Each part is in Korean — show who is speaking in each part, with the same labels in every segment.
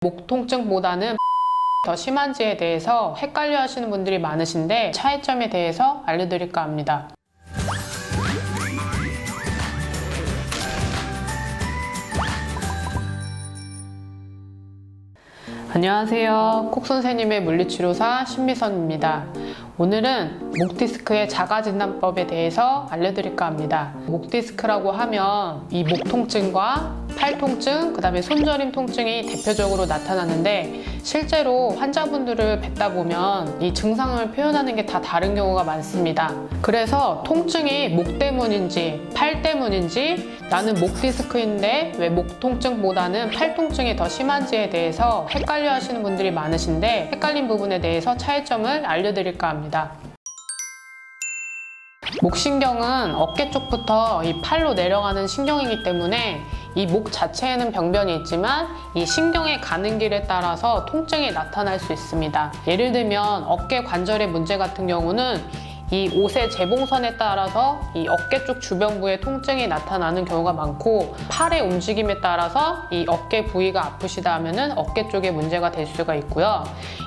Speaker 1: 목 통증보다는 더 심한지에 대해서 헷갈려 하시는 분들이 많으신데 차이점에 대해서 알려드릴까 합니다. 안녕하세요. 콕선생님의 물리치료사 신미선입니다. 오늘은 목디스크의 자가진단법에 대해서 알려드릴까 합니다. 목디스크라고 하면 이 목 통증과 팔 통증, 그 다음에 손저림 통증이 대표적으로 나타나는데 실제로 환자분들을 뵙다 보면 이 증상을 표현하는 게 다 다른 경우가 많습니다. 그래서 통증이 목 때문인지 팔 때문인지 나는 목 디스크인데 왜 목 통증보다는 팔 통증이 더 심한지에 대해서 헷갈려 하시는 분들이 많으신데 헷갈린 부분에 대해서 차이점을 알려드릴까 합니다. 목신경은 어깨 쪽부터 이 팔로 내려가는 신경이기 때문에 이 목 자체에는 병변이 있지만 이 신경에 가는 길에 따라서 통증이 나타날 수 있습니다. 예를 들면 어깨 관절의 문제 같은 경우는 이 옷의 재봉선에 따라서 이 어깨 쪽 주변부에 통증이 나타나는 경우가 많고 팔의 움직임에 따라서 이 어깨 부위가 아프시다 하면은 어깨 쪽에 문제가 될 수가 있고요.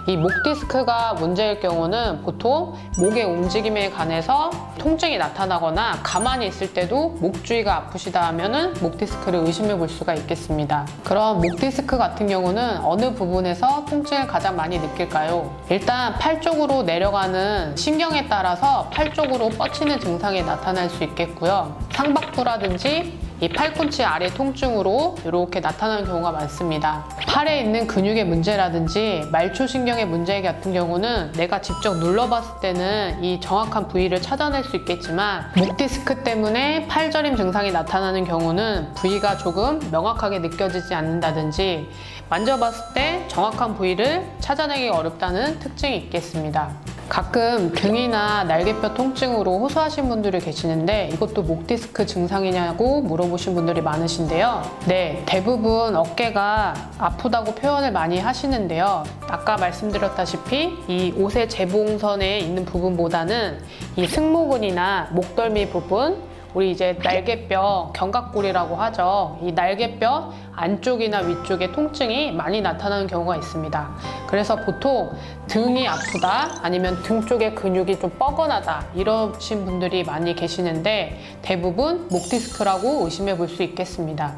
Speaker 1: 이 목 디스크가 문제일 경우는 보통 목의 움직임에 관해서 통증이 나타나거나 가만히 있을 때도 목 주위가 아프시다 하면은 목 디스크를 의심해 볼 수가 있겠습니다. 그럼 목 디스크 같은 경우는 어느 부분에서 통증을 가장 많이 느낄까요? 일단 팔 쪽으로 내려가는 신경에 따라서 팔 쪽으로 뻗치는 증상이 나타날 수 있겠고요. 상박부라든지 이 팔꿈치 아래 통증으로 이렇게 나타나는 경우가 많습니다. 팔에 있는 근육의 문제라든지 말초신경의 문제 같은 경우는 내가 직접 눌러봤을 때는 이 정확한 부위를 찾아낼 수 있겠지만 목 디스크 때문에 팔저림 증상이 나타나는 경우는 부위가 조금 명확하게 느껴지지 않는다든지 만져봤을 때 정확한 부위를 찾아내기 어렵다는 특징이 있겠습니다. 가끔 등이나 날개뼈 통증으로 호소하신 분들이 계시는데 이것도 목 디스크 증상이냐고 물어보신 분들이 많으신데요. 네, 대부분 어깨가 아프다고 표현을 많이 하시는데요. 아까 말씀드렸다시피 이 옷의 재봉선에 있는 부분보다는 이 승모근이나 목덜미 부분, 우리 이제 날개뼈, 견갑골이라고 하죠. 이 날개뼈 안쪽이나 위쪽에 통증이 많이 나타나는 경우가 있습니다. 그래서 보통 등이 아프다 아니면 등 쪽에 근육이 좀 뻐근하다 이러신 분들이 많이 계시는데 대부분 목 디스크라고 의심해 볼 수 있겠습니다.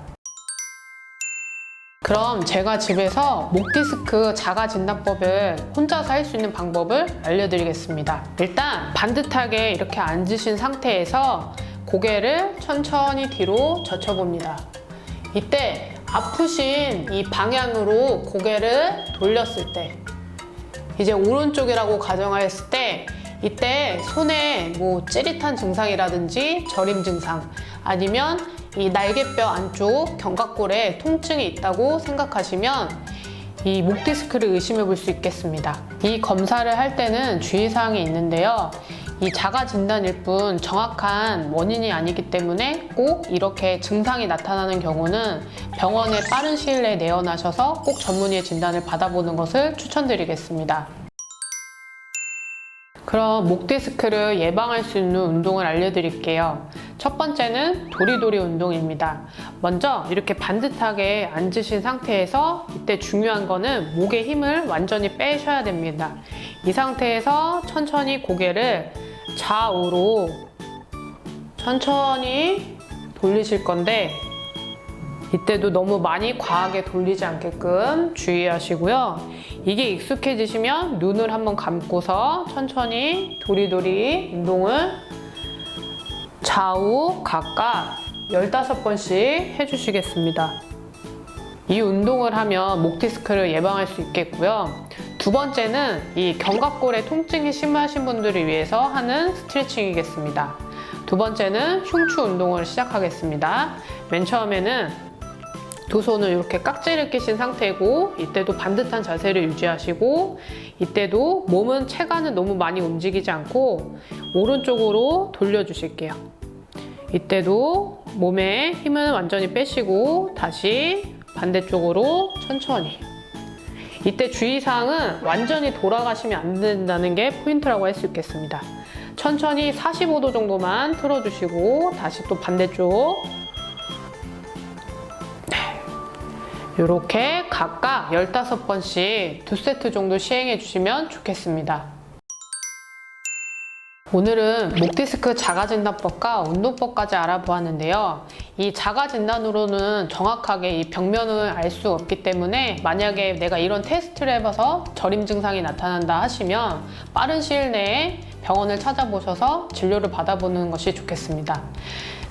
Speaker 1: 그럼 제가 집에서 목 디스크 자가 진단법을 혼자서 할 수 있는 방법을 알려드리겠습니다. 일단 반듯하게 이렇게 앉으신 상태에서 고개를 천천히 뒤로 젖혀봅니다. 이때 아프신 이 방향으로 고개를 돌렸을 때 이제 오른쪽이라고 가정했을 때 이때 손에 뭐 찌릿한 증상이라든지 저림 증상 아니면 이 날개뼈 안쪽 견갑골에 통증이 있다고 생각하시면 이 목 디스크를 의심해 볼 수 있겠습니다. 이 검사를 할 때는 주의사항이 있는데요. 이 자가 진단일 뿐 정확한 원인이 아니기 때문에 꼭 이렇게 증상이 나타나는 경우는 병원에 빠른 시일 내에 내원하셔서 꼭 전문의의 진단을 받아보는 것을 추천드리겠습니다. 그럼 목 디스크를 예방할 수 있는 운동을 알려드릴게요. 첫 번째는 도리도리 운동입니다. 먼저 이렇게 반듯하게 앉으신 상태에서 이때 중요한 거는 목의 힘을 완전히 빼셔야 됩니다. 이 상태에서 천천히 고개를 좌우로 천천히 돌리실 건데 이때도 너무 많이 과하게 돌리지 않게끔 주의하시고요. 이게 익숙해지시면 눈을 한번 감고서 천천히 도리도리 운동을 좌우 각각 15번씩 해주시겠습니다. 이 운동을 하면 목 디스크를 예방할 수 있겠고요. 두 번째는 이 견갑골에 통증이 심하신 분들을 위해서 하는 스트레칭이겠습니다. 두 번째는 흉추 운동을 시작하겠습니다. 맨 처음에는 두 손을 이렇게 깍지를 끼신 상태고 이때도 반듯한 자세를 유지하시고 이때도 몸은 체간은 너무 많이 움직이지 않고 오른쪽으로 돌려주실게요. 이때도 몸에 힘은 완전히 빼시고 다시 반대쪽으로 천천히. 이때 주의사항은 완전히 돌아가시면 안 된다는 게 포인트라고 할 수 있겠습니다. 천천히 45도 정도만 틀어주시고 다시 또 반대쪽 이렇게 각각 15번씩 2세트 정도 시행해 주시면 좋겠습니다. 오늘은 목디스크 자가진단법과 운동법까지 알아보았는데요. 이 자가진단으로는 정확하게 이 병면을 알 수 없기 때문에 만약에 내가 이런 테스트를 해봐서 저림 증상이 나타난다 하시면 빠른 시일 내에 병원을 찾아보셔서 진료를 받아보는 것이 좋겠습니다.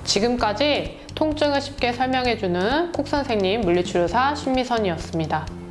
Speaker 1: 지금까지 통증을 쉽게 설명해주는 콕 선생님 물리치료사 신미선이었습니다.